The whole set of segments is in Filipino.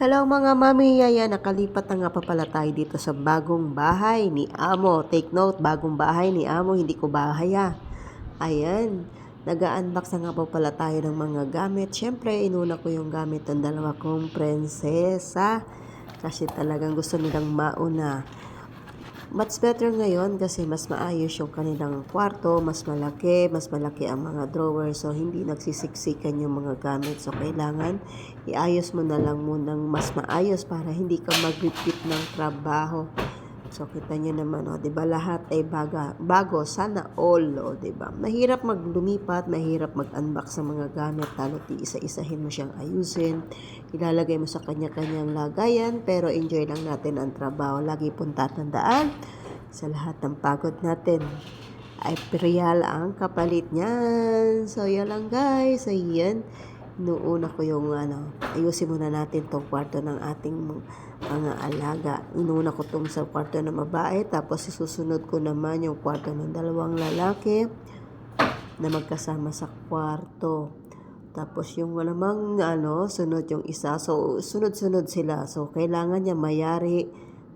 Hello mga mami, ayan, nakalipat na nga pa pala tayo dito sa bagong bahay ni Amo. Take note, bagong bahay ni Amo, hindi ko bahay Ayan, nag-unbox na nga pa pala tayo ng mga gamit. Siyempre, inuna ko yung gamit ng dalawa kong prinsesa kasi talagang gusto nilang mauna. Much better ngayon kasi mas maayos yung kanilang kwarto, mas malaki ang mga drawer, so hindi nagsisiksikan yung mga gamit. So kailangan iayos mo na lang munang mas maayos para hindi ka mag-repeat ng trabaho. So kita nyo naman, 'di ba, lahat ay bago, sana all, 'di ba? Mahirap maglumipat, mahirap mag-unbox sa mga gamit, lalo isa-isahin mo siyang ayusin, ilalagay mo sa kanya-kanyang lagayan, pero enjoy lang natin ang trabaho. Lagi pong tatandaan, sa lahat ng pagod natin ay real ang kapalit niyan. So yan lang guys, ayan. Inuuna ko yung ayusin muna natin tong kwarto ng ating mga alaga. Inuuna ko tong sa kwarto ng babae, tapos isusunod ko naman yung kwarto ng dalawang lalaki na magkasama sa kwarto. Tapos yung namang sunod yung isa. So sunod-sunod sila. So kailangan niya mayari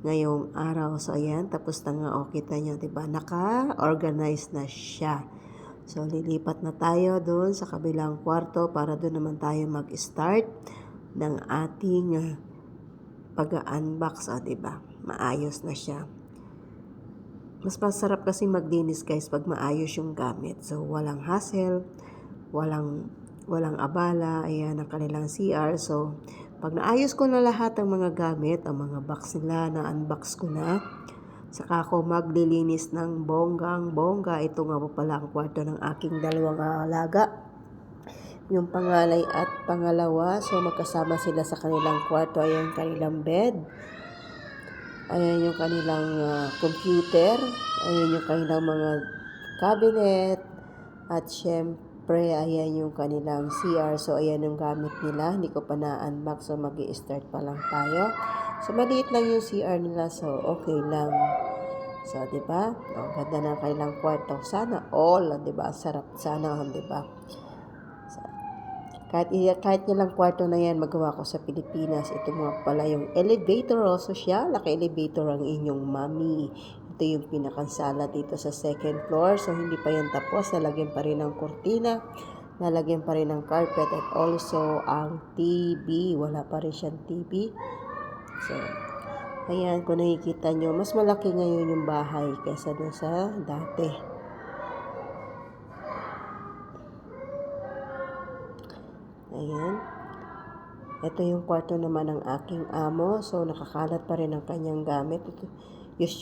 ngayong araw. So ayan, tapos na nga, kita nyo, diba? Naka-organize na siya. So, lilipat na tayo doon sa kabilang kwarto para doon naman tayo mag-start ng ating pag-unbox, diba? Maayos na siya. Mas masarap kasi maglinis guys pag maayos yung gamit. So, walang hassle, walang abala. Ayan, ang kanilang CR. So, pag naayos ko na lahat ng mga gamit, ang mga box nila, na-unbox ko na, saka ako maglilinis ng bonggang-bongga. Ito nga po pala ang kwarto ng aking dalawang alaga. Yung panganay at pangalawa. So, magkasama sila sa kanilang kwarto. Ayan yung kanilang bed. Ayan yung kanilang computer. Ayan yung kanilang mga cabinet. At syempre, ayan yung kanilang CR. So, ayan yung gamit nila. Hindi ko pa na-unbox. So, mag-i-start pa lang tayo. So, maliit lang yung CR nila. So, okay lang. So, diba? Ganda na kailang kwarto. Sana all, diba? Sarap sana, diba? So, kahit nilang kwarto na yan, magawa ko sa Pilipinas. Ito mga pala yung elevator. Social, naka-elevator ang inyong mami. Ito yung pinakansala dito sa second floor. So, hindi pa yan tapos. Lalagyan pa rin ng kurtina. Lalagyan pa rin ng carpet. At also, ang TV. Wala pa rin siyang TV. So, ayan, kung nakikita nyo, mas malaki ngayon yung bahay kaysa doon sa dati. Ayan. Ito yung kwarto naman ng aking amo. So, nakakalat pa rin ang kanyang gamit. Ito, yung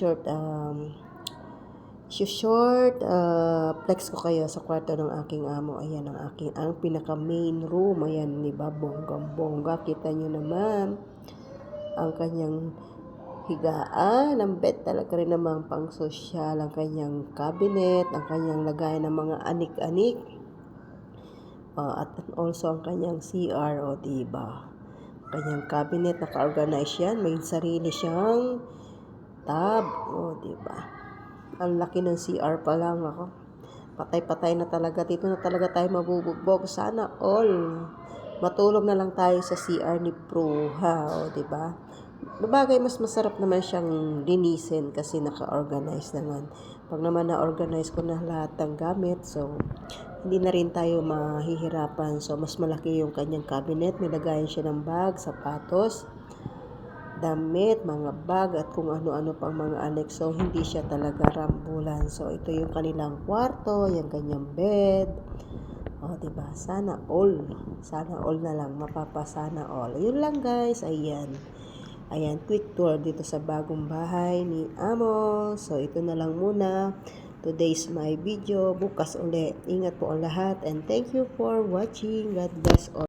short flex ko kayo sa kwarto ng aking amo. Ayan ang pinaka main room. Ayan, diba? Bonggang-bongga. Kita nyo naman ang kanyang higaan, ang bed talaga rin namang pang sosyal, ang kanyang cabinet, ang kanyang lagay ng mga anik-anik, at also ang kanyang CR, diba? Kanyang cabinet, naka-organize yan, may sarili siyang tab, diba? Ang laki ng CR pa lang ako. Patay-patay na talaga, dito na talaga tayo mabubugbog. Sana all matulog na lang tayo sa CR ni Pruha, diba? Babagay, mas masarap naman siyang linisin kasi naka-organize naman. Pag naman na-organize ko na lahat ng gamit, so hindi na rin tayo mahihirapan. So mas malaki yung kanyang cabinet. May lagayan siya ng bag, sapatos, damit, mga bag, at kung ano-ano pang mga annex. So hindi siya talaga rambulan. So ito yung kanilang kwarto, yung kanyang bed. Diba? Sana all. Sana all na lang. Mapapasana all. Yun lang guys. Ayan, quick tour dito sa bagong bahay ni Amo. So, ito na lang muna. Today's my video. Bukas ulit. Ingat po ang lahat. And thank you for watching. God bless all.